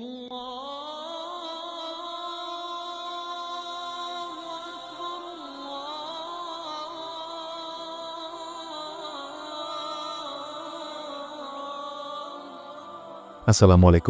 Assalamualaikum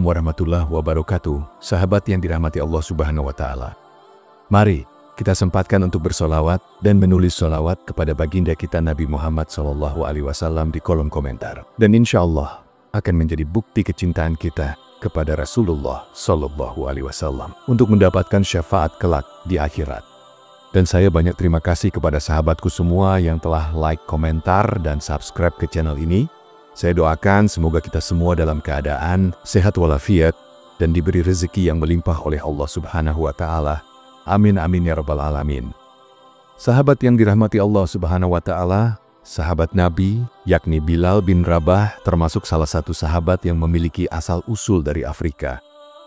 warahmatullahi wabarakatuh, sahabat yang dirahmati Allah Subhanahu wa Ta'ala. Mari kita sempatkan untuk bersolawat dan menulis solawat kepada baginda kita Nabi Muhammad SAW di kolom komentar. Dan insya Allah akan menjadi bukti kecintaan kita kepada Rasulullah SAW untuk mendapatkan syafaat kelak di akhirat. Dan saya banyak terima kasih kepada sahabatku semua yang telah like, komentar, dan subscribe ke channel ini. Saya doakan semoga kita semua dalam keadaan sehat walafiat dan diberi rezeki yang melimpah oleh Allah Subhanahu wa Ta'ala. Amin amin ya rabbal alamin. Sahabat yang dirahmati Allah Subhanahu wa Ta'ala, sahabat Nabi yakni Bilal bin Rabah termasuk salah satu sahabat yang memiliki asal-usul dari Afrika,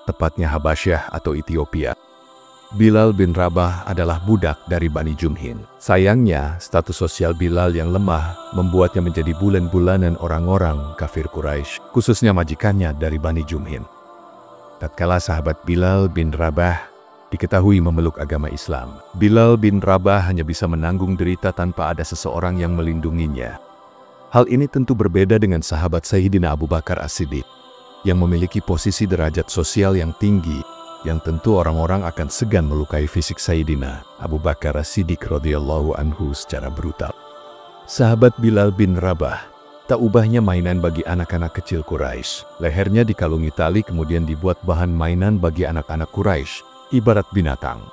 tepatnya Habasyah atau Ethiopia. Bilal bin Rabah adalah budak dari Bani Jumhin. Sayangnya, status sosial Bilal yang lemah membuatnya menjadi bulan-bulanan orang-orang kafir Quraisy, khususnya majikannya dari Bani Jumhin. Tatkala sahabat Bilal bin Rabah diketahui memeluk agama Islam, Bilal bin Rabah hanya bisa menanggung derita tanpa ada seseorang yang melindunginya. Hal ini tentu berbeda dengan sahabat Sayyidina Abu Bakar As-Siddiq yang memiliki posisi derajat sosial yang tinggi, yang tentu orang-orang akan segan melukai fisik Sayyidina Abu Bakar As-Siddiq radhiyallahu anhu secara brutal. Sahabat Bilal bin Rabah tak ubahnya mainan bagi anak-anak kecil Quraisy. Lehernya dikalungi tali kemudian dibuat bahan mainan bagi anak-anak Quraisy, ibarat binatang.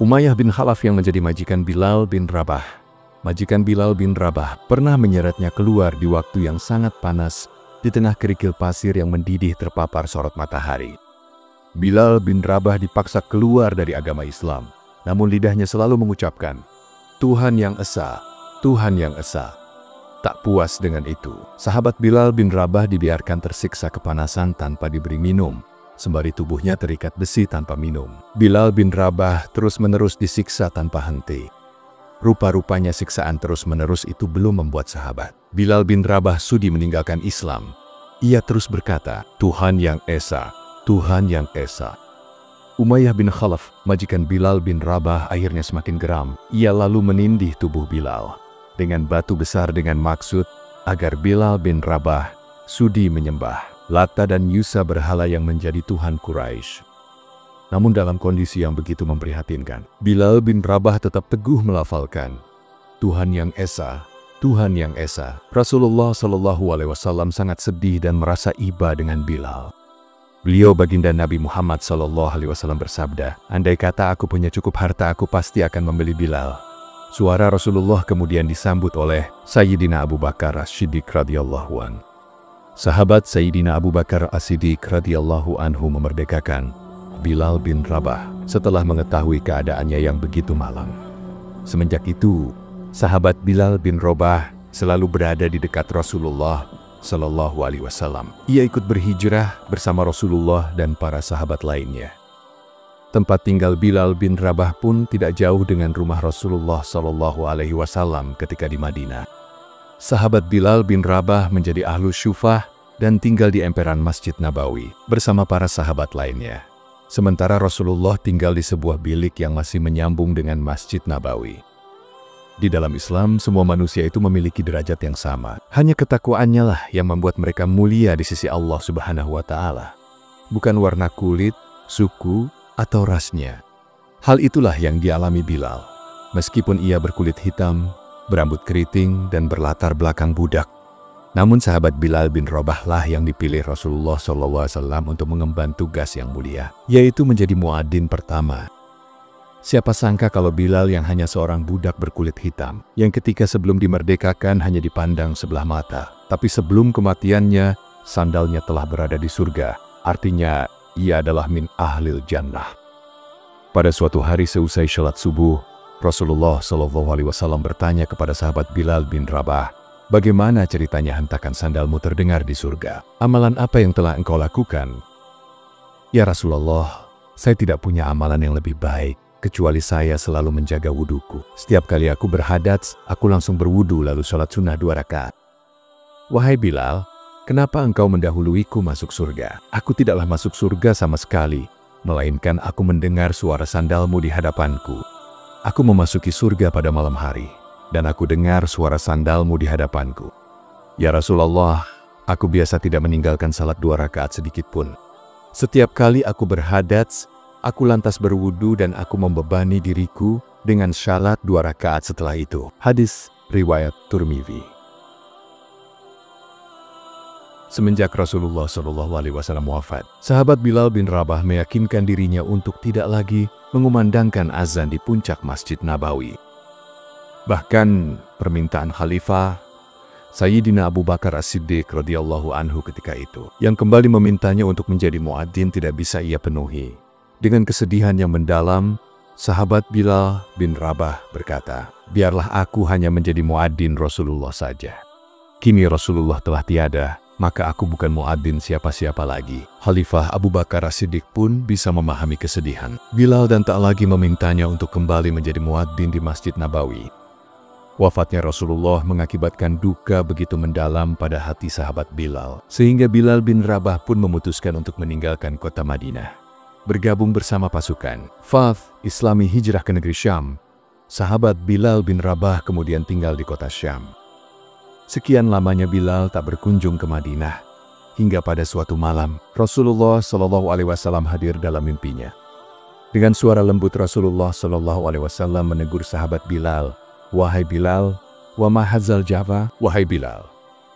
Umayyah bin Khalaf yang menjadi majikan Bilal bin Rabah. Majikan Bilal bin Rabah pernah menyeretnya keluar di waktu yang sangat panas di tengah kerikil pasir yang mendidih terpapar sorot matahari. Bilal bin Rabah dipaksa keluar dari agama Islam, namun lidahnya selalu mengucapkan, Tuhan yang Esa, Tuhan yang Esa. Tak puas dengan itu, sahabat Bilal bin Rabah dibiarkan tersiksa kepanasan tanpa diberi minum, sembari tubuhnya terikat besi tanpa minum. Bilal bin Rabah terus-menerus disiksa tanpa henti. Rupa-rupanya siksaan terus-menerus itu belum membuat sahabat Bilal bin Rabah sudi meninggalkan Islam. Ia terus berkata, Tuhan yang Esa, Tuhan yang Esa. Umayyah bin Khalaf, majikan Bilal bin Rabah, akhirnya semakin geram. Ia lalu menindih tubuh Bilal dengan batu besar dengan maksud agar Bilal bin Rabah sudi menyembah Lata dan Yusa, berhala yang menjadi Tuhan Quraisy. Namun dalam kondisi yang begitu memprihatinkan, Bilal bin Rabah tetap teguh melafalkan Tuhan yang Esa, Tuhan yang Esa. Rasulullah SAW sangat sedih dan merasa iba dengan Bilal. Beliau baginda Nabi Muhammad SAW bersabda, andai kata aku punya cukup harta, aku pasti akan membeli Bilal. Suara Rasulullah kemudian disambut oleh Sayyidina Abu Bakar As-Siddiq radhiyallahu anhu. Sahabat Sayyidina Abu Bakar As-Siddiq radhiyallahu anhu memerdekakan Bilal bin Rabah setelah mengetahui keadaannya yang begitu malang. Semenjak itu, sahabat Bilal bin Rabah selalu berada di dekat Rasulullah Sallallahu Alaihi Wasallam. Ia ikut berhijrah bersama Rasulullah dan para sahabat lainnya. Tempat tinggal Bilal bin Rabah pun tidak jauh dengan rumah Rasulullah Sallallahu Alaihi Wasallam ketika di Madinah. Sahabat Bilal bin Rabah menjadi ahlus syufah dan tinggal di emperan Masjid Nabawi bersama para sahabat lainnya. Sementara Rasulullah tinggal di sebuah bilik yang masih menyambung dengan Masjid Nabawi. Di dalam Islam, semua manusia itu memiliki derajat yang sama. Hanya ketakwaannya lah yang membuat mereka mulia di sisi Allah Subhanahu wa Ta'ala. Bukan warna kulit, suku, atau rasnya. Hal itulah yang dialami Bilal. Meskipun ia berkulit hitam, berambut keriting, dan berlatar belakang budak. Namun sahabat Bilal bin Rabah lah yang dipilih Rasulullah SAW untuk mengemban tugas yang mulia, yaitu menjadi muadzin pertama. Siapa sangka kalau Bilal yang hanya seorang budak berkulit hitam, yang ketika sebelum dimerdekakan hanya dipandang sebelah mata, tapi sebelum kematiannya, sandalnya telah berada di surga. Artinya, ia adalah min ahlil jannah. Pada suatu hari seusai sholat subuh, Rasulullah SAW bertanya kepada sahabat Bilal bin Rabah, bagaimana ceritanya hentakan sandalmu terdengar di surga? Amalan apa yang telah engkau lakukan? Ya Rasulullah, saya tidak punya amalan yang lebih baik, kecuali saya selalu menjaga wuduku. Setiap kali aku berhadas, aku langsung berwudu lalu sholat sunnah 2 rakaat. Wahai Bilal, kenapa engkau mendahuluiku masuk surga? Aku tidaklah masuk surga sama sekali, melainkan aku mendengar suara sandalmu di hadapanku. Aku memasuki surga pada malam hari, dan aku dengar suara sandalmu di hadapanku. Ya Rasulullah, aku biasa tidak meninggalkan salat 2 rakaat sedikit pun. Setiap kali aku berhadats, aku lantas berwudu dan aku membebani diriku dengan salat 2 rakaat setelah itu. Hadis riwayat Tirmidzi. Semenjak Rasulullah SAW wafat, sahabat Bilal bin Rabah meyakinkan dirinya untuk tidak lagi mengumandangkan azan di puncak Masjid Nabawi. Bahkan permintaan Khalifah Sayyidina Abu Bakar As-Siddiq radhiyallahu anhu ketika itu, yang kembali memintanya untuk menjadi muadzin, tidak bisa ia penuhi. Dengan kesedihan yang mendalam, sahabat Bilal bin Rabah berkata, "Biarlah aku hanya menjadi muadzin Rasulullah saja. Kini Rasulullah telah tiada, maka aku bukan muadzin siapa-siapa lagi." Khalifah Abu Bakar As-Siddiq pun bisa memahami kesedihan Bilal dan tak lagi memintanya untuk kembali menjadi muadzin di Masjid Nabawi. Wafatnya Rasulullah mengakibatkan duka begitu mendalam pada hati sahabat Bilal, sehingga Bilal bin Rabah pun memutuskan untuk meninggalkan kota Madinah, bergabung bersama pasukan Fath Islami hijrah ke negeri Syam. Sahabat Bilal bin Rabah kemudian tinggal di kota Syam. Sekian lamanya Bilal tak berkunjung ke Madinah, hingga pada suatu malam Rasulullah SAW hadir dalam mimpinya. Dengan suara lembut Rasulullah SAW menegur sahabat Bilal, "Wahai Bilal, wa ma hadzal jafa?" Wahai Bilal,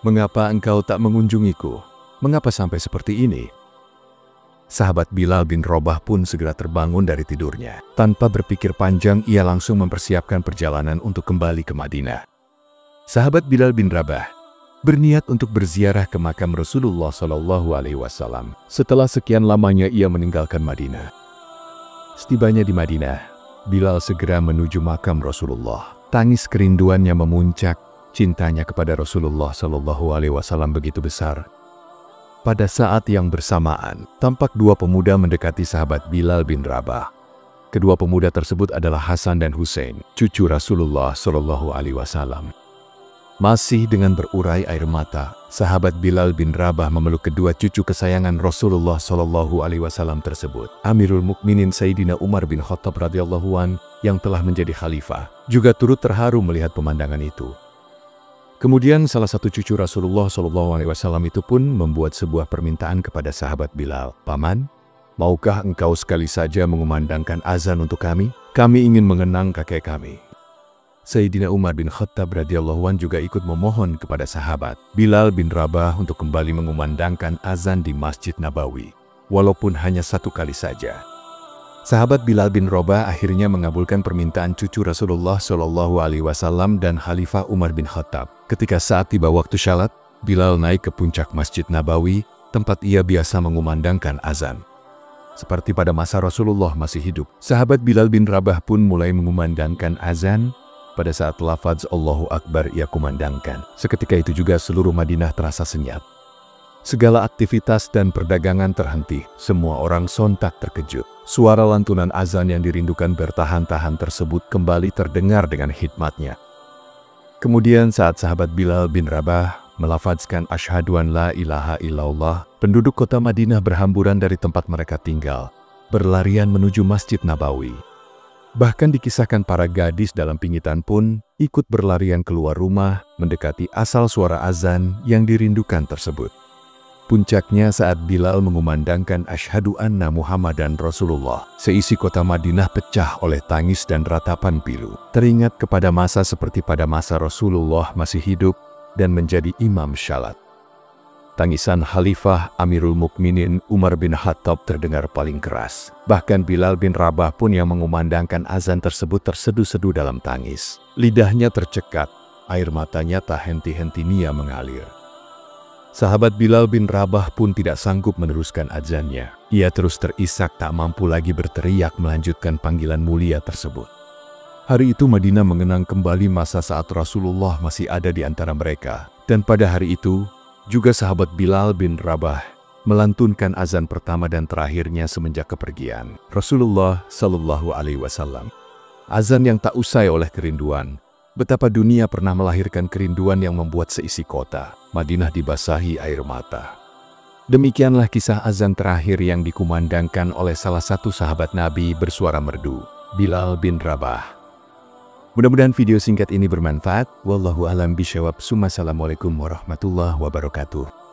mengapa engkau tak mengunjungiku? Mengapa sampai seperti ini? Sahabat Bilal bin Rabah pun segera terbangun dari tidurnya. Tanpa berpikir panjang, ia langsung mempersiapkan perjalanan untuk kembali ke Madinah. Sahabat Bilal bin Rabah berniat untuk berziarah ke makam Rasulullah SAW. Setelah sekian lamanya ia meninggalkan Madinah. Setibanya di Madinah, Bilal segera menuju makam Rasulullah. Tangis kerinduannya memuncak, cintanya kepada Rasulullah SAW begitu besar. Pada saat yang bersamaan, tampak 2 pemuda mendekati sahabat Bilal bin Rabah. Kedua pemuda tersebut adalah Hasan dan Husain, cucu Rasulullah SAW. Masih dengan berurai air mata, sahabat Bilal bin Rabah memeluk kedua cucu kesayangan Rasulullah SAW tersebut. Amirul Mukminin Sayyidina Umar bin Khattab radhiyallahu an yang telah menjadi khalifah juga turut terharu melihat pemandangan itu. Kemudian salah satu cucu Rasulullah SAW itu pun membuat sebuah permintaan kepada sahabat Bilal. "Paman, maukah engkau sekali saja mengumandangkan azan untuk kami? Kami ingin mengenang kakek kami." Sayyidina Umar bin Khattab radhiyallahu an juga ikut memohon kepada sahabat Bilal bin Rabah untuk kembali mengumandangkan azan di Masjid Nabawi, walaupun hanya 1 kali saja. Sahabat Bilal bin Rabah akhirnya mengabulkan permintaan cucu Rasulullah SAW dan Khalifah Umar bin Khattab. Ketika saat tiba waktu syalat, Bilal naik ke puncak Masjid Nabawi, tempat ia biasa mengumandangkan azan. Seperti pada masa Rasulullah masih hidup, sahabat Bilal bin Rabah pun mulai mengumandangkan azan. Pada saat lafaz Allahu Akbar ia kumandangkan. Seketika itu juga seluruh Madinah terasa senyap. Segala aktivitas dan perdagangan terhenti. Semua orang sontak terkejut. Suara lantunan azan yang dirindukan bertahan-tahan tersebut kembali terdengar dengan hikmatnya. Kemudian saat sahabat Bilal bin Rabah melafazkan asyhadu an la ilaha illallah, penduduk kota Madinah berhamburan dari tempat mereka tinggal, berlarian menuju Masjid Nabawi. Bahkan dikisahkan para gadis dalam pingitan pun ikut berlarian keluar rumah mendekati asal suara azan yang dirindukan tersebut. Puncaknya saat Bilal mengumandangkan asyhadu anna Muhammadan Rasulullah. Seisi kota Madinah pecah oleh tangis dan ratapan pilu. Teringat kepada masa seperti pada masa Rasulullah masih hidup dan menjadi imam syalat. Tangisan Khalifah Amirul Mukminin Umar bin Khattab terdengar paling keras. Bahkan Bilal bin Rabah pun yang mengumandangkan azan tersebut terseduh-seduh dalam tangis. Lidahnya tercekat, air matanya tak henti-hentinya mengalir. Sahabat Bilal bin Rabah pun tidak sanggup meneruskan azannya. Ia terus terisak tak mampu lagi berteriak melanjutkan panggilan mulia tersebut. Hari itu Madinah mengenang kembali masa saat Rasulullah masih ada di antara mereka. Dan pada hari itu, juga sahabat Bilal bin Rabah melantunkan azan pertama dan terakhirnya semenjak kepergian Rasulullah Sallallahu Alaihi Wasallam. Azan yang tak usai oleh kerinduan. Betapa dunia pernah melahirkan kerinduan yang membuat seisi kota, Madinah dibasahi air mata. Demikianlah kisah azan terakhir yang dikumandangkan oleh salah satu sahabat Nabi bersuara merdu, Bilal bin Rabah. Mudah-mudahan video singkat ini bermanfaat. Wallahu a'lam bishawab. Assalamualaikum warahmatullahi wabarakatuh.